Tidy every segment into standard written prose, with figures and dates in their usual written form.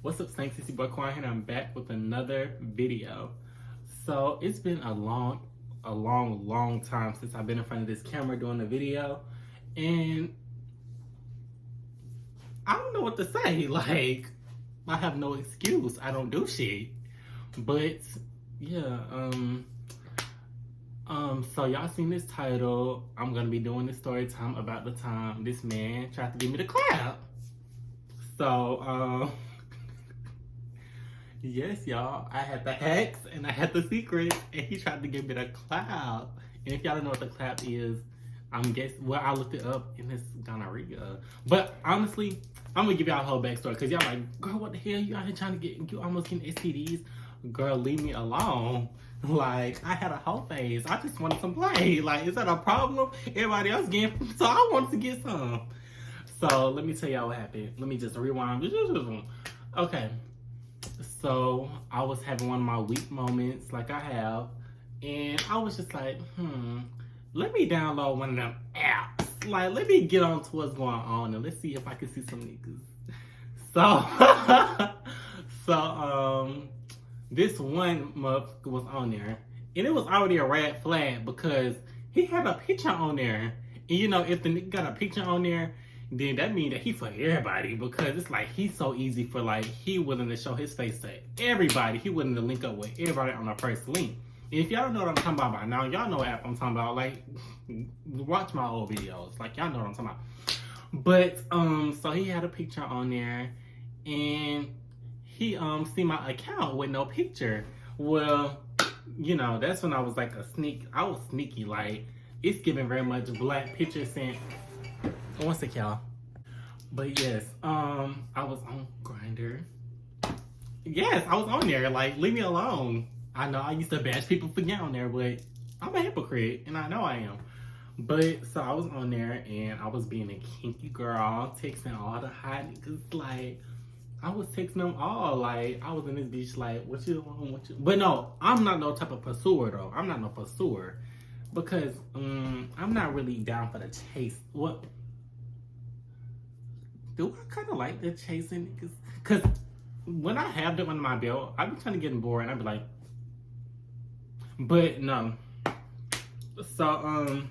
What's up, Saints? It's your boy Quan here, and I'm back with another video. So it's been a long time since I've been in front of this camera doing a video, and I don't know what to say. Like, I have no excuse. I don't do shit. But yeah, so y'all seen this title. I'm gonna be doing this story time about the time this man tried to give me the clap. So, yes, y'all, I had the hacks and I had the secret, and he tried to give me the clap. And if y'all don't know what the clap is, I'm guessing, well, I looked it up and it's gonorrhea. But honestly, I'm gonna give y'all a whole backstory because y'all like, girl, what the hell? You out here trying to you almost getting STDs? Girl, leave me alone. Like, I had a whole phase. I just wanted some play. Like, is that a problem? Everybody else getting, so I wanted to get some. So let me tell y'all what happened. Let me just rewind. Okay. So I was having one of my weak moments like I have, and I was just like, let me download one of them apps. Like, let me get on to what's going on and let's see if I can see some niggas. So, this one motherfucker was on there, and it was already a red flag because he had a picture on there. And you know, if the nigga got a picture on there, then that means that he for everybody, because it's like he's so easy for, like, he willing to show his face to everybody. He willing to link up with everybody on the first link. And if y'all don't know what I'm talking about by now, y'all know what app I'm talking about. Like, watch my old videos. Like, y'all know what I'm talking about. But so he had a picture on there, and he seen my account with no picture. Well, you know, that's when I was like I was sneaky. Like, it's giving very much black picture sent. One sec, y'all. But yes, I was on Grindr. Yes, I was on there. Like, leave me alone. I know I used to bash people for getting on there, but I'm a hypocrite, and I know I am. But so I was on there, and I was being a kinky girl, texting all the hot niggas. Like, I was texting them all. Like, I was in this bitch like, what you want? What you? But no, I'm not no type of pursuer though. I'm not no pursuer because I'm not really down for the chase. What? Do I kind of like the chasing niggas? Because when I have them under my belt, I be kind of getting bored, and I be like, but no. So,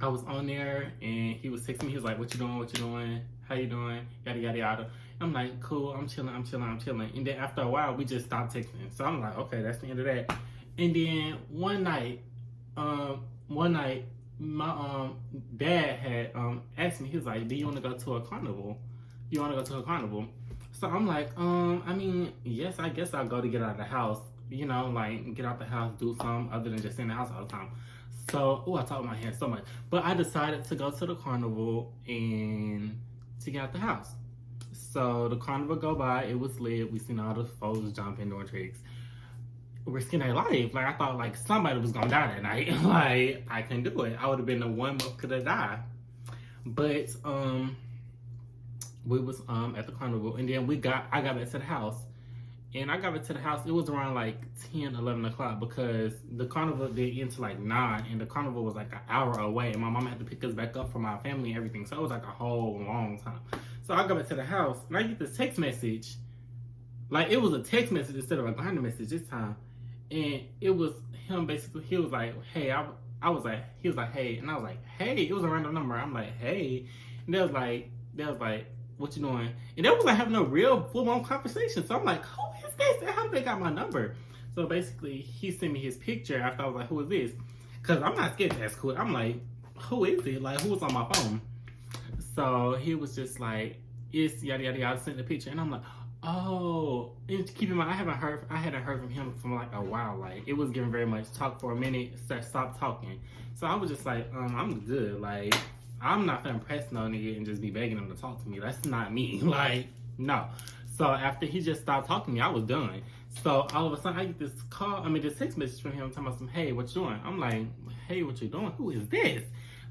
I was on there, and he was texting me. He was like, what you doing? What you doing? How you doing? Yada, yada, yada. I'm like, cool, I'm chilling. And then after a while, we just stopped texting. So I'm like, okay, that's the end of that. And then one night, my dad had asked me, he was like, do you want to go to a carnival? So I'm like, I mean, yes, I guess I'll go to get out of the house. You know, like, get out the house, do something other than just stay in the house all the time. So, I talk my hand so much. But I decided to go to the carnival and to get out the house. So the carnival go by, it was lit. We seen all the folks jumping, doing tricks. Risking their life. Like, I thought, like, somebody was gonna die that night. Like, I couldn't do it. I would have been the one that could have died. But we was at the carnival, and then I got back to the house. And I got back to the house, it was around like 10, 11 o'clock, because the carnival did end to like 9, and the carnival was like an hour away, and my mom had to pick us back up from our family and everything. So it was like a whole long time. So I go back to the house, and I get this text message. Like, it was a text message instead of a Grindr message this time. And it was him basically, he was like, hey, he was like, hey. And I was like, hey, it was a random number. I'm like, hey. And they was like, what you doing? And they was like having a real full-on conversation. So I'm like, who is this? How did they got my number? So basically, he sent me his picture after I was like, who is this? Because I'm not scared to ask who. I'm like, who is it? Like, who was on my phone? So he was just like, it's yada yada yada, sent the picture, and I'm like, oh. And keep in mind, I hadn't heard from him from like a while. Like, it was giving very much talk for a minute, stop talking. So I was just like, I'm good. Like, I'm not gonna impress no nigga and just be begging him to talk to me. That's not me. Like, no. So after he just stopped talking to me, I was done. So all of a sudden, I get this text message from him talking about some, hey, what you doing? I'm like, hey, what you doing? Who is this?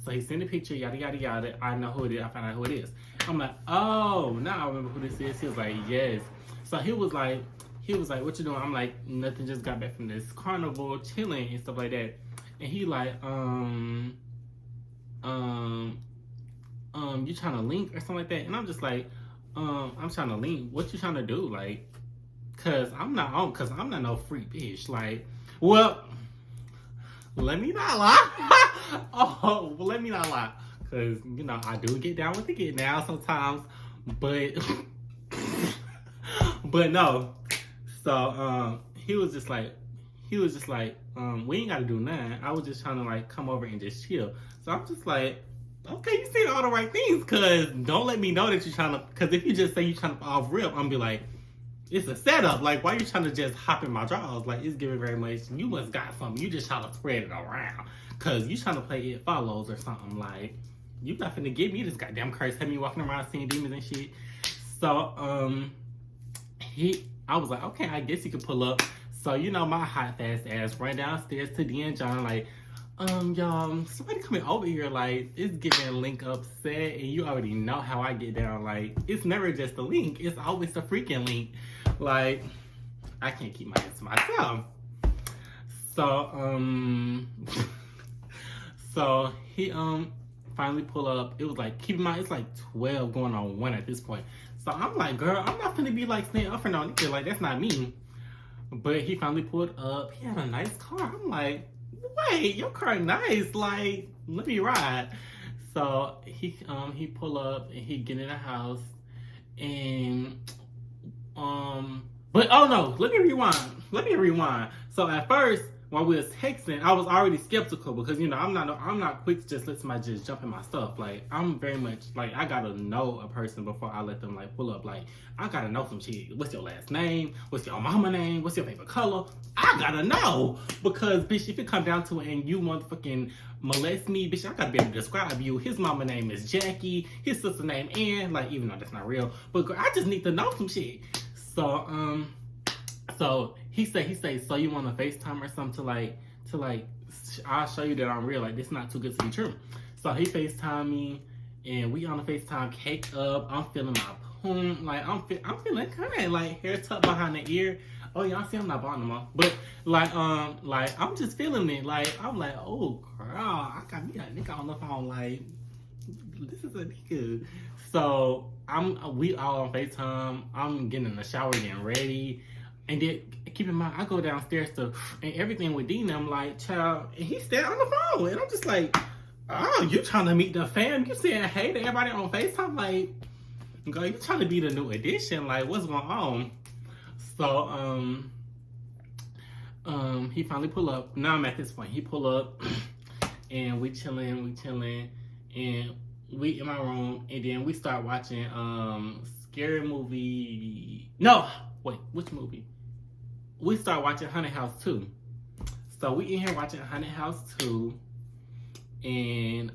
So he sent a picture, yada, yada, yada. I know who it is. I found out who it is. I'm like, oh, now I remember who this is. He was like, yes. So he was like, what you doing? I'm like, nothing, just got back from this carnival, chilling and stuff like that. And he like, you trying to link or something like that? And I'm just like, I'm trying to lean. What you trying to do? Like, cause I'm not on. Cause I'm not no freak bitch. Like, well, let me not lie. Oh, well, let me not lie. Cause you know I do get down with the get down sometimes, but but no. So he was just like, we ain't gotta do nothing. I was just trying to like come over and just chill. So I'm just like, okay, you said all the right things, cause don't let me know that you're trying to. Cause if you just say you're trying to off rip, I'm gonna be like, it's a setup. Like, why are you trying to just hop in my drawers? Like, it's giving very much. You must got something. You just trying to spread it around, cause you trying to play It Follows or something. Like, you not finna give me this goddamn curse. Have me walking around seeing demons and shit. So I was like, okay, I guess he could pull up. So, you know, my hot fast ass ran downstairs to D and John, like, y'all, somebody coming over here, like, it's giving a link upset, and you already know how I get down. Like, it's never just a link, it's always a freaking link. Like, I can't keep my hands to myself. So, so he, finally pull up. It was like, keep in mind, it's like 12 going on 1 at this point. So I'm like, girl, I'm not gonna be like staying up for no nigga. Like, that's not me. But he finally pulled up. He had a nice car. I'm like, wait, your car nice. Like, let me ride. So he pull up and he get in the house and but oh no, let me rewind. So at first, while we was texting, I was already skeptical because you know I'm not quick to just let somebody just jump in my stuff. Like I'm very much like I gotta know a person before I let them like pull up. Like I gotta know some shit. What's your last name? What's your mama name? What's your favorite color? I gotta know because bitch, if it come down to it and you motherfucking molest me, bitch, I gotta be able to describe you. His mama name is Jackie. His sister name Ann. Like even though that's not real, but girl, I just need to know some shit. So he say, so you want to FaceTime or something to like, I'll show you that I'm real. Like this not too good to be true. So he FaceTime me, and we on the FaceTime, cake up. I'm feeling my poom, like I'm feeling kind, like hair tucked behind the ear. Oh y'all see I'm not bald no more, but like I'm just feeling it. Like I'm like, oh girl, I got me a nigga on the phone. Like this is a nigga. So we all on FaceTime. I'm getting in the shower, getting ready. And then keep in mind, I go downstairs and everything with Dean. I'm like, child, and he's still on the phone. And I'm just like, oh, you trying to meet the fam? You saying hey to everybody on FaceTime? Like, girl, you trying to be the new edition? Like, what's going on? So, he finally pull up. Now I'm at this point. He pull up, and we chilling, and we in my room, and then we start watching scary movie. No, wait, which movie? We start watching Haunted House 2. So we in here watching Haunted House 2, and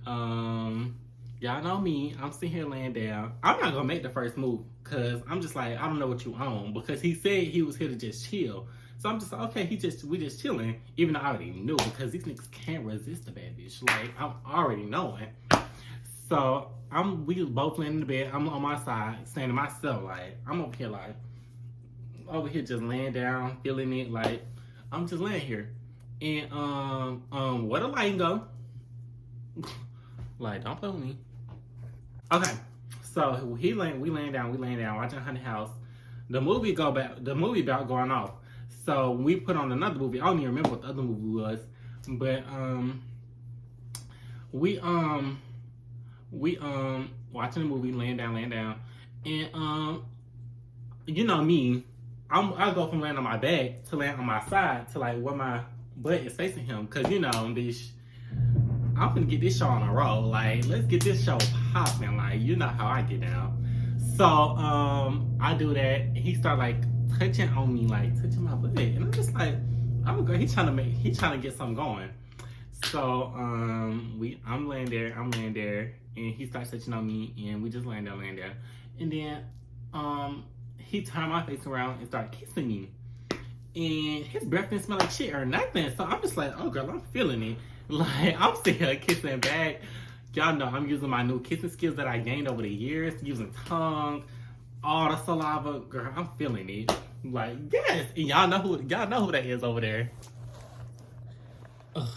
y'all know me. I'm sitting here laying down. I'm not gonna make the first move because I'm just like I don't know what you own because he said he was here to just chill. So I'm just like, okay, we just chilling, even though I already knew because these niggas can't resist a bad bitch. Like I'm already knowing. So we both laying in the bed. I'm on my side, saying to myself, like, I'm over here just laying down, feeling it, like, I'm just laying here. And where the light go? Like, don't play with me. Okay. So we laying down, watching Haunted House. The movie about going off. So we put on another movie. I don't even remember what the other movie was. But we watching the movie, laying down, and you know me, I go from laying on my back to laying on my side to like where my butt is facing him, cause you know, bitch, I'm gonna get this show on a roll. Like, let's get this show popping. Like, you know how I get down. So I do that, and he start like touching on me, like touching my butt, and I'm just like, I'm good. He trying to get something going. So I'm laying there, and he starts touching on me, and we just laying there, and then he turned my face around and started kissing me, and his breath didn't smell like shit or nothing. So I'm just like, oh girl, I'm feeling it. Like I'm sitting here kissing back. Y'all know I'm using my new kissing skills that I gained over the years, using tongue, all the saliva. Girl, I'm feeling it. Like yes, and y'all know who that is over there. Ugh.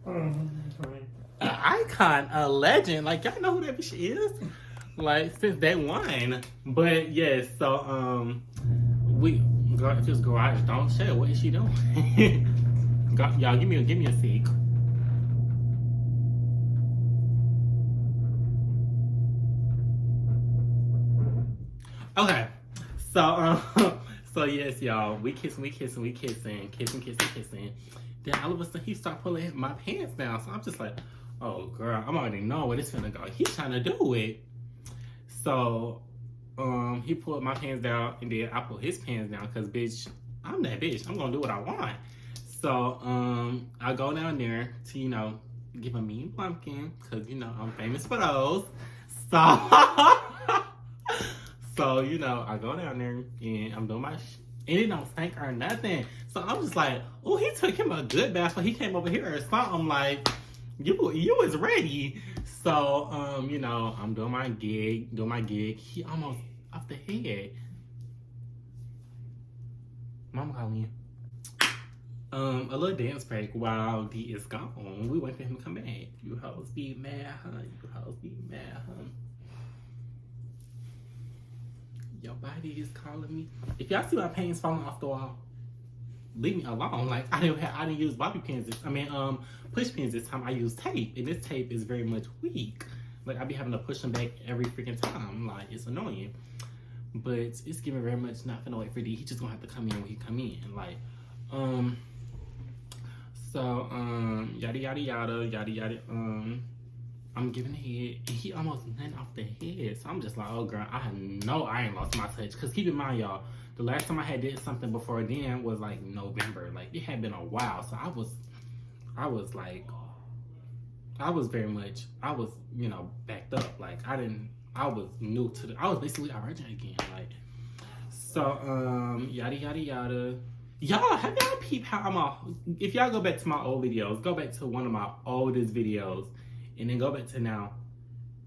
An icon, a legend. Like y'all know who that bitch is. like since day one. But yes, so we just garage. Don't share. What is she doing? Y'all, give me a sec. Okay, so so yes, y'all, we kissing. Then all of a sudden he start pulling my pants down. So I'm just like, oh girl, I'm already knowing where this finna go. He's trying to do it. So he pulled my pants down, and then I pulled his pants down because bitch, I'm that bitch. I'm gonna do what I want. So I go down there to, you know, give a mean pumpkin because, you know, I'm famous for those. So so, you know, I go down there and I'm doing my and it don't stink or nothing. So I'm just like, oh, he took him a good bath, but he came over here or something. Like, you was ready. So, you know, I'm doing my gig. He almost off the head. Mama calling you. A little dance break while D is gone. We wait for him to come back. You hoes be mad, huh? Your body is calling me. If y'all see my pants falling off the wall, leave me alone. Like I didn't use bobby pins. Push pins this time. I use tape, and this tape is very much weak. Like I be having to push them back every freaking time. Like it's annoying, but it's giving very much not finna wait for D. He just gonna have to come in when he come in. Like, yada yada yada. I'm giving a head, and he almost went off the head. So I'm just like, oh girl, I know I ain't lost my touch. Cause keep in mind, y'all, the last time I had did something before then was like November. Like it had been a while. So I was very much, you know, backed up. Like I was new to I was basically a virgin again. Like, so, yada yada yada. Y'all, have y'all peeped how if y'all go back to my old videos, go back to one of my oldest videos, and then go back to now,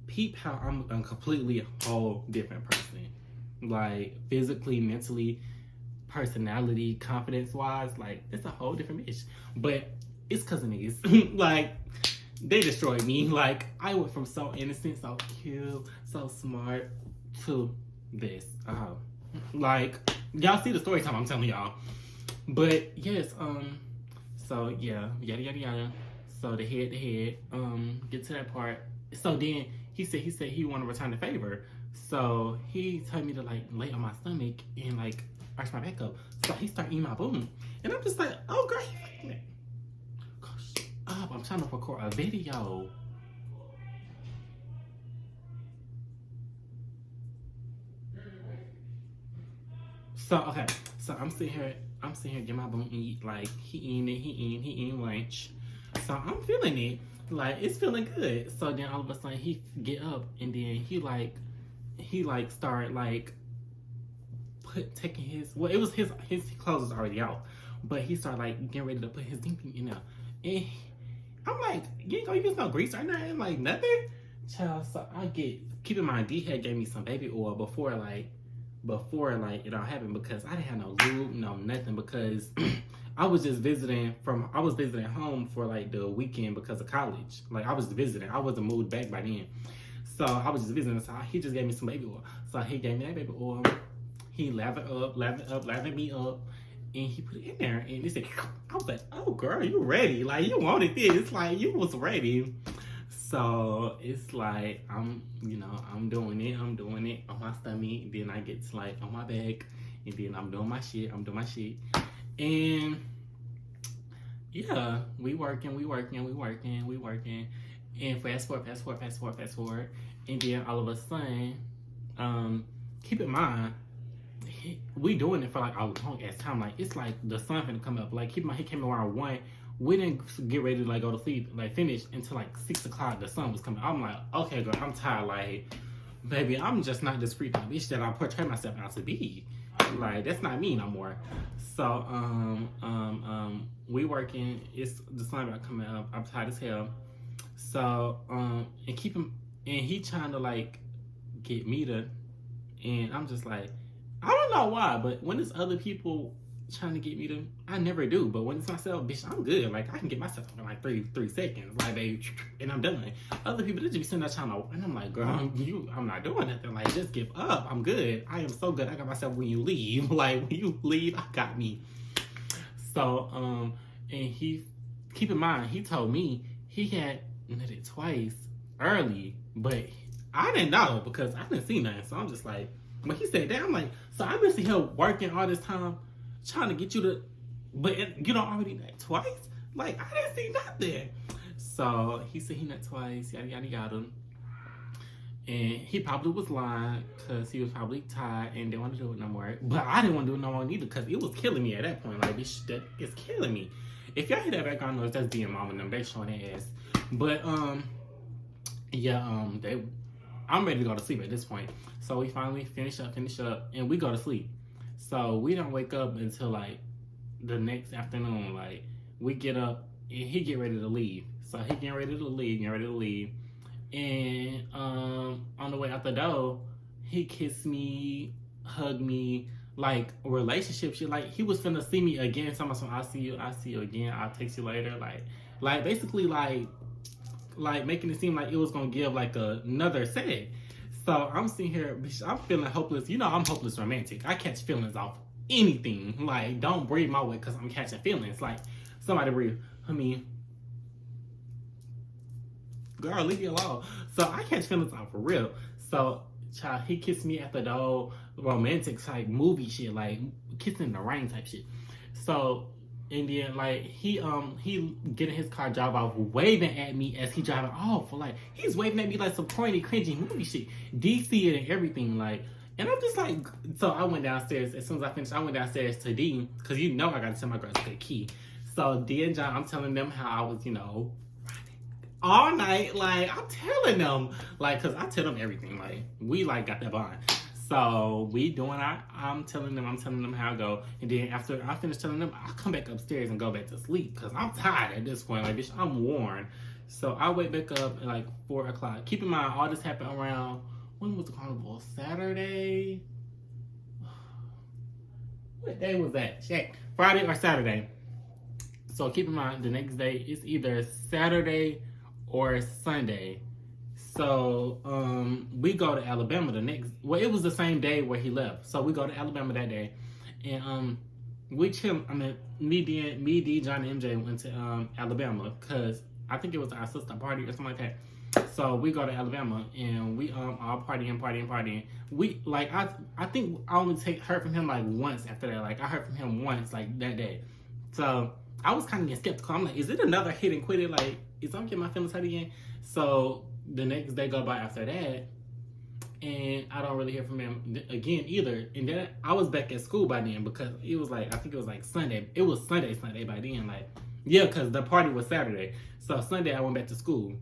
peep how I'm a completely whole different person. Like, physically, mentally, personality, confidence-wise, like, it's a whole different bitch. But it's because of niggas. Like, they destroyed me. Like, I went from so innocent, so cute, so smart, to this. Like, y'all see the story time I'm telling y'all. But yes, so yeah, yada yada yada. So the head, get to that part. So then he said he want to return the favor. So he told me to like lay on my stomach and like arch my back up. So he started eating my boom, and I'm just like, oh girl, shut up! I'm trying to record a video. So okay, so I'm sitting here getting my boom eat, like he eating lunch. So I'm feeling it, like it's feeling good. So then all of a sudden he get up and then he start like taking his, well, it was his clothes was already out, but he started like getting ready to put his ding in there. And I'm like, you ain't gonna use no grease or nothing, like nothing, child. So keep in mind, D had gave me some baby oil before it all happened, because I didn't have no lube, no nothing, because I was visiting home for like the weekend because of college. Like I was visiting, I wasn't moved back by then. So I was just visiting, so he just gave me some baby oil. So he gave me that baby oil, he lathered me up, and he put it in there, and he said, I was like, oh girl, you ready, like you wanted this, like you was ready. So it's like I'm doing it on my stomach, and then I get to like on my back, and then I'm doing my shit, and yeah, we working, and fast forward, and then all of a sudden, keep in mind, we doing it for like a long ass time. Like it's like the sun finna come up. Like keep in mind, he came around 1. We didn't get ready to like go to sleep, like finish until like 6 o'clock. The sun was coming. I'm like, okay, girl, I'm tired. Like, baby, I'm just not this freaking bitch that I portray myself out to be. Like, that's not me no more. So, we working. It's the sun about coming up. I'm tired as hell. So, and he trying to like get me to, and I'm just like, I don't know why, but when there's other people trying to get me to. I never do, but when it's myself, bitch, I'm good. Like I can get myself in like three seconds, like and I'm done. Other people they just be sitting there trying to, and I'm like, girl, I'm not doing nothing. Like just give up. I'm good. I am so good. I got myself when you leave. Like when you leave, I got me. So and he, keep in mind, he told me he had nutted twice early, but I didn't know because I didn't see nothing. So I'm just like, when he said that, I'm like, so I've been seeing him working all this time trying to get you to, but you don't already nut twice? Like, I didn't see nothing. So he said he nut twice, yada, yada, yada. And he probably was lying because he was probably tired and didn't want to do it no more. But I didn't want to do it no more neither because it was killing me at that point. Like, this shit is killing me. If y'all hear that background noise, that's being mom and them. They showing their ass. But, yeah, I'm ready to go to sleep at this point. So we finally finish up, and we go to sleep. So we don't wake up until like the next afternoon. Like we get up and he get ready to leave. So he getting ready to leave. And on the way out the door, he kissed me, hugged me, like relationship shit. Like he was finna see me again. Somebody said, I'll see you again. I'll text you later. Like basically like making it seem like it was gonna give like another set. So I'm sitting here, bitch, I'm feeling hopeless. You know I'm hopeless romantic. I catch feelings off anything. Like, don't breathe my way because I'm catching feelings. Like, somebody breathe. I mean, girl, leave me alone. So I catch feelings off for real. So, child, he kissed me at the door, romantic type movie shit, like kissing in the rain type shit. So, and then like he get in his car, drive off, waving at me as he driving off. Like he's waving at me like some corny, cringy movie shit, DC and everything. Like, and I'm just like, so I went downstairs. As soon as I finished, I went downstairs to D because you know I got to tell my girls to get a key. So D and John, I'm telling them how I was, you know, all night. Like I'm telling them, like, cause I tell them everything. Like we like got that bond. So we doing I'm telling them how I go. And then after I finish telling them, I'll come back upstairs and go back to sleep. Because I'm tired at this point. Like, bitch, I'm worn. So I wake back up at like 4 o'clock. Keep in mind, all this happened around, when was the carnival? Saturday? What day was that? Check. Friday or Saturday. So keep in mind, the next day, it's either Saturday or Sunday. So, we go to Alabama the next, well, it was the same day where he left. So we go to Alabama that day. And, we chill, I mean, me, D, John, and MJ went to, Alabama because I think it was our sister party or something like that. So we go to Alabama and we, all partying. We, like, I think I only heard from him like once after that. Like, I heard from him once, like, that day. So I was kind of getting skeptical. I'm like, is it another hit and quit it? Like, is I'm getting my feelings hurt again? So, the next day go by after that, and I don't really hear from him again either. And then I was back at school by then because it was like, I think it was like Sunday. It was Sunday by then. Like, yeah, because the party was Saturday. So Sunday I went back to school,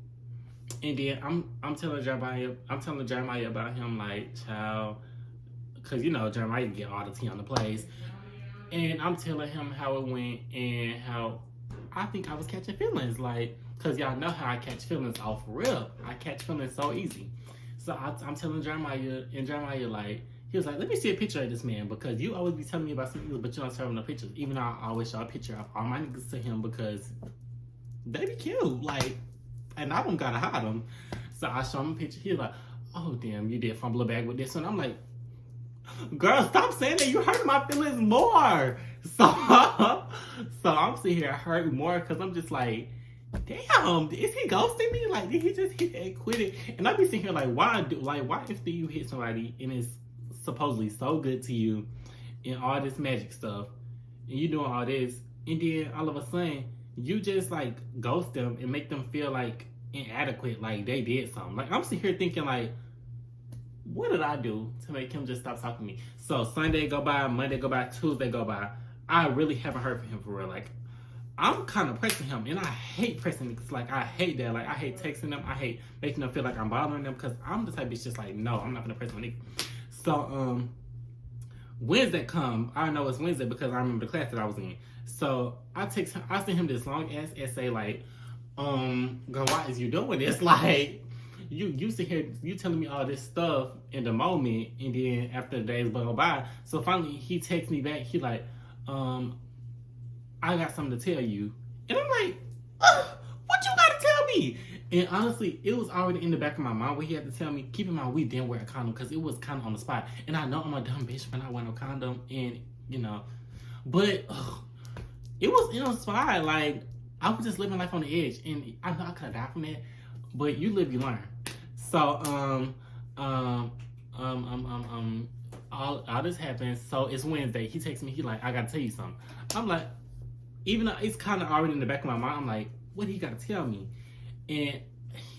and then I'm telling Jeremiah about him, like, child, because you know Jeremiah get all the tea on the place, and I'm telling him how it went and how I think I was catching feelings, like. Because y'all know how I catch feelings off real. I catch feelings so easy. So I'm telling Jeremiah, and Jeremiah, like, he was like, let me see a picture of this man. Because you always be telling me about something, but you don't show him no pictures. Even though I always show a picture of all my niggas to him because they be cute. Like, and I don't gotta hide them. So I show him a picture. He's like, oh, damn, you did fumble a bag with this one. I'm like, girl, stop saying that. You hurt my feelings more. So I'm sitting here hurt more because I'm just like, damn, is he ghosting me? Like, did he just hit and quit it? And I be sitting here like, why if you hit somebody and it's supposedly so good to you and all this magic stuff and you doing all this and then all of a sudden you just like ghost them and make them feel like inadequate, like they did something. Like I'm sitting here thinking like, what did I do to make him just stop talking to me? So Sunday go by, Monday go by, Tuesday go by. I really haven't heard from him for real. Like, I'm kind of pressing him, and I hate pressing niggas. Like, I hate that. Like, I hate texting them. I hate making them feel like I'm bothering them because I'm the type of bitch just like, no, I'm not going to press my nigga. So, Wednesday come. I know it's Wednesday because I remember the class that I was in. So, I sent him this long-ass essay like, girl, why is you doing this? Like, you sit here, you telling me all this stuff in the moment, and then after the days go by. So, finally, he texts me back. He like, I got something to tell you. And I'm like, what you gotta tell me? And honestly, it was already in the back of my mind what he had to tell me. Keep in mind, we didn't wear a condom because it was kind of on the spot. And I know I'm a dumb bitch when I wear no condom. And, you know, but it was fine. Like, I was just living life on the edge. And I know I could have died from that. But you live, you learn. So, all this happens. So it's Wednesday. He texts me. He like, I gotta tell you something. I'm like, even though it's kind of already in the back of my mind, I'm like, what he gotta tell me? And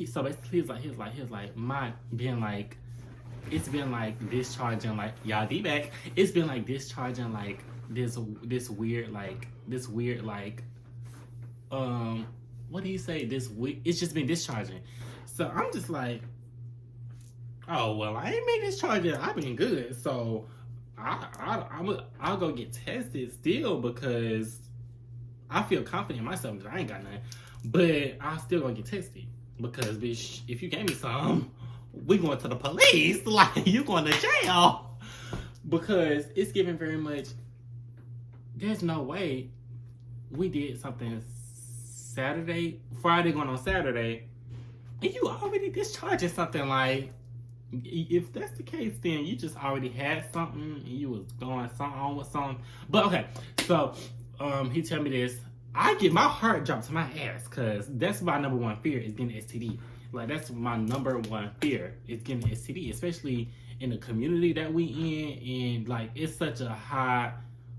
so basically he was like, my being like, it's been like discharging like y'all D back. It's been like discharging like this weird what do you say? It's just been discharging. So I'm just like, oh well, I ain't been discharging. I've been good. So I'll go get tested still because I feel confident in myself that I ain't got nothing. But I still gonna get tested because, bitch, if you gave me some, we going to the police. Like, you going to jail because it's given very much. There's no way we did something Friday going on Saturday, and you already discharging something. Like, if that's the case, then you just already had something and you was going something on with something. But okay, so he tell me this. I get my heart dropped to my ass because that's my number one fear is getting STD. Like, that's my number one fear is getting STD, especially in the community that we in. And like, it's such a high,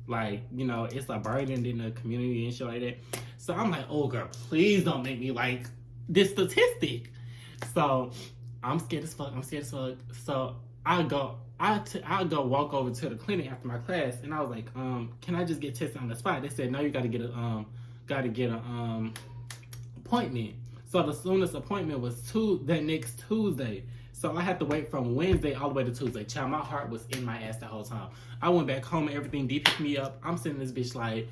like, you know, it's a burden in the community and shit like that. So I'm like, oh girl, please don't make me like this statistic. So I'm scared as fuck. So I go walk over to the clinic after my class, and I was like, can I just get tested on the spot? They said, no, you gotta get a appointment. So the soonest appointment was that next Tuesday. So I had to wait from Wednesday all the way to Tuesday. Child, my heart was in my ass the whole time. I went back home and everything. D picked me up. I'm sitting this bitch like,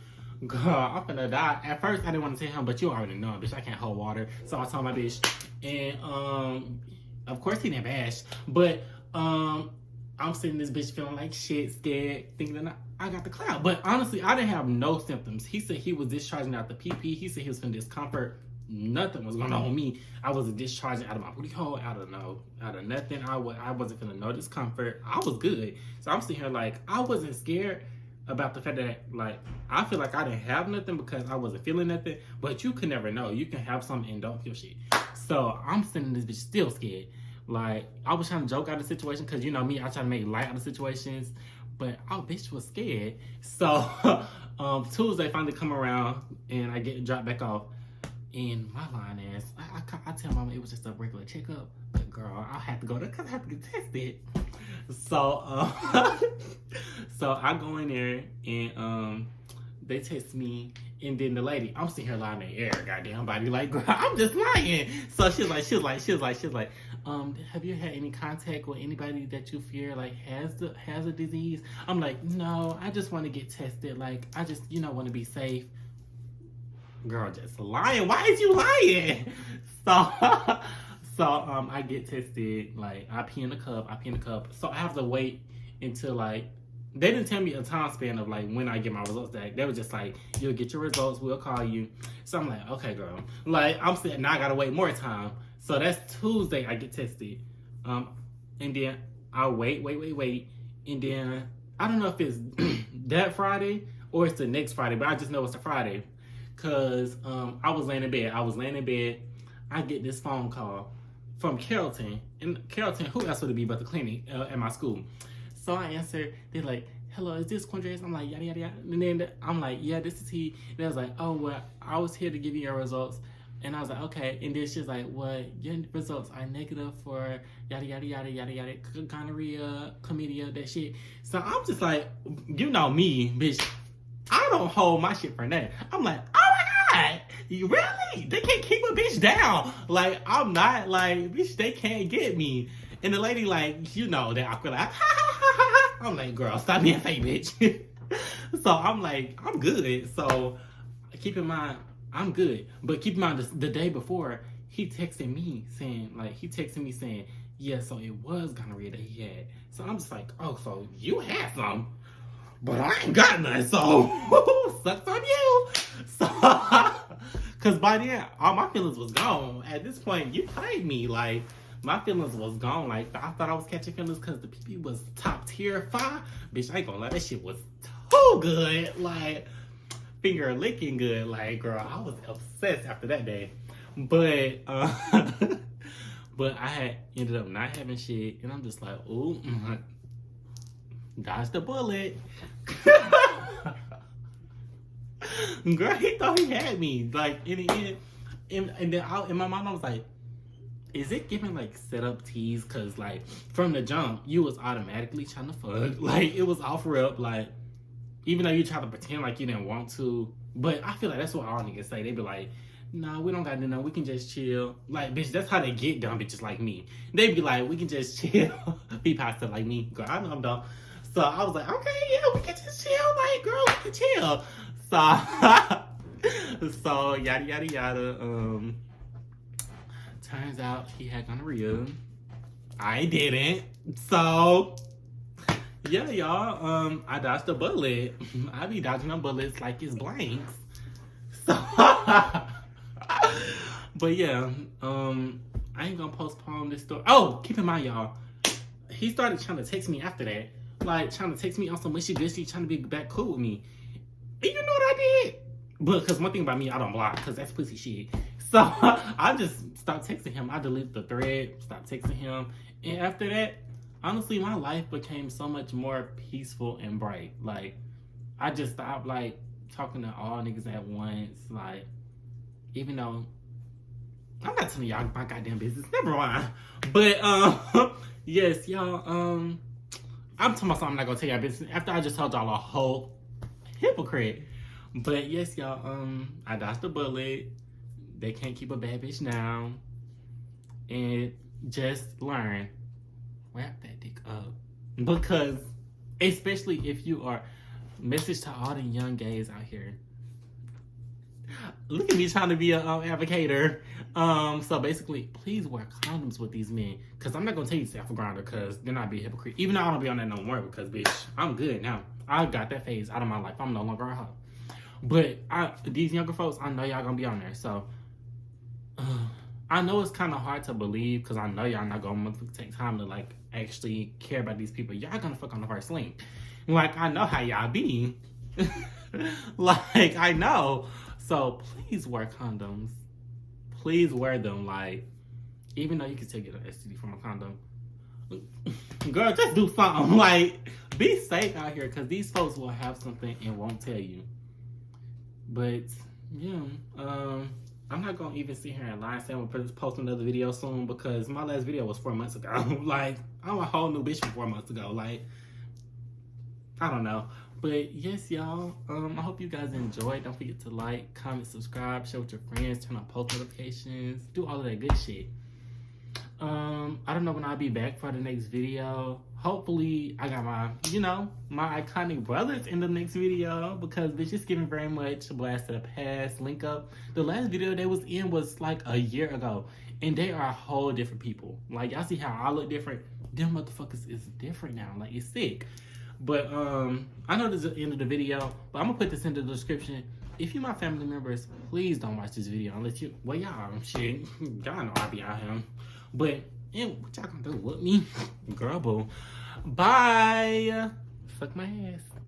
girl, I'm finna die. At first, I didn't want to tell him, but you already know, bitch, I can't hold water. So I told my bitch, and of course he didn't bash, but I'm sitting this bitch feeling like shit, scared, thinking that I got the clout. But honestly, I didn't have no symptoms. He said he was discharging out the PP. He said he was feeling discomfort. Nothing was going on with me. I wasn't discharging out of my booty hole, out of nothing. I wasn't feeling no discomfort. I was good. So I'm sitting here like, I wasn't scared about the fact that, like, I feel like I didn't have nothing because I wasn't feeling nothing. But you can never know. You can have something and don't feel shit. So I'm sitting this bitch still scared. Like, I was trying to joke out of the situation because, you know me, I try to make light out of situations. But our bitch was scared. So Tuesday finally come around and I get dropped back off. And my line ass, I tell mama it was just a regular checkup. But girl, I had to go there because I had to get tested. So so I go in there and they test me. And then the lady, I'm sitting here lying in the air, goddamn body, like, girl, I'm just lying. So she was like, have you had any contact with anybody that you fear like has a disease? I'm like, no, I just want to get tested. Like, I just, want to be safe. Girl, just lying. Why is you lying? So I get tested. Like, I pee in the cup. So I have to wait until like. They didn't tell me a time span of like when I get my results back. They were just like, you'll get your results, we'll call you. So I'm like, okay, girl. Like, I'm sitting, now I gotta wait more time. So that's Tuesday I get tested. And then I wait. And then I don't know if it's that Friday or it's the next Friday, but I just know it's a Friday. Cause I was laying in bed. I get this phone call from Carrollton. And Carrollton, who else would it be but the clinic at my school? So I answered, they're like, hello, is this Quandres? I'm like, yada, yada, yada. And then I'm like, yeah, this is he. And I was like, oh, well, I was here to give you your results. And I was like, okay. And then she's like, well, your results are negative for yada, yada, yada, yada, yada, gonorrhea, chlamydia, that shit. So I'm just like, you know me, bitch. I don't hold my shit for nothing. I'm like, oh my God, you really? They can't keep a bitch down. Like, I'm not like, bitch, they can't get me. And the lady, like, that awkward, like, I'm like, girl, stop being fake, bitch. So I'm like, I'm good. So keep in mind, I'm good. But keep in mind, the day before, he texted me saying, yeah, so it was gonorrhea that he had. So I'm just like, oh, so you had some. but I ain't got none, so sucks on you. So, cause by then, all my feelings was gone. At this point, you played me. Like, my feelings was gone. Like, I thought I was catching feelings because the PP was top tier 5. Bitch, I ain't gonna lie, that shit was too good. Like, finger licking good. Like, girl, I was obsessed after that day. But, but I had ended up not having shit, and I'm just like, ooh, dodged the bullet. Girl, he thought he had me. Like, in the end, and then in my mind, I was like, is it giving, like, set up tease? Because, like, from the jump, you was automatically trying to fuck. Like, it was off rip. Like, even though you try to pretend like you didn't want to. But I feel like that's what all niggas say. They be like, nah, we don't got to do nothing. We can just chill. Like, bitch, that's how they get dumb bitches like me. They be like, we can just chill. Be positive like me. Girl, I know I'm dumb. So I was like, okay, yeah, we can just chill. Like, girl, we can chill. So yada, yada, yada. Turns out he had gonorrhea. I didn't. So, yeah, y'all. I dodged a bullet. I be dodging them bullets like it's blanks. So, but yeah, I ain't gonna postpone this story. Oh, keep in mind, y'all, he started trying to text me after that. Like, trying to text me on some wishy-gushy, trying to be back cool with me. And you know what I did? But, because one thing about me, I don't block, because that's pussy shit. So, I just stopped texting him. I deleted the thread, stopped texting him. And after that, honestly, my life became so much more peaceful and bright. Like, I just stopped, like, talking to all niggas at once. Like, even though I'm not telling y'all my goddamn business. Never mind. But, yes, y'all, I'm talking about something I'm not gonna tell y'all business after I just told y'all a whole hypocrite. But yes, y'all, I dodged the bullet. They can't keep a bad bitch now. And just learn. Wrap that dick up. Because, especially if you are, message to all the young gays out here. Look at me trying to be an advocator. So basically, please wear condoms with these men. Because I'm not going to tell you to stay off a grinder because they're not be a hypocrite. Even though I don't be on that no more because, bitch, I'm good now. I got that phase out of my life. I'm no longer a hoe. But these younger folks, I know y'all going to be on there. So, I know it's kind of hard to believe because I know y'all not going to take time to, like, actually care about these people. Y'all going to fuck on the first link. Like, I know how y'all be. Like, I know. So, please wear condoms. Please wear them. Like, even though you can still get an STD from a condom. Girl, just do something. Like, be safe out here because these folks will have something and won't tell you. But, yeah. I'm not going to even sit here and lie and say I'm going to post another video soon because my last video was 4 months ago. Like, I'm a whole new bitch from 4 months ago. Like, I don't know. But yes, y'all, I hope you guys enjoyed. Don't forget to like, comment, subscribe, share with your friends, turn on post notifications, do all of that good shit. I don't know when I'll be back for the next video. Hopefully, I got my, my iconic brothers in the next video because bitch, it's giving very much a blast to the past. Link up. The last video they was in was like a year ago, and they are a whole different people. Like, y'all see how I look different? Them motherfuckers is different now. Like, it's sick. But I know this is the end of the video, but I'm gonna put this in the description. If you my family members, please don't watch this video unless you, well, y'all shit, y'all know I be out here. But yeah, what y'all gonna do with me? Girl, boo. Bye. Fuck my ass.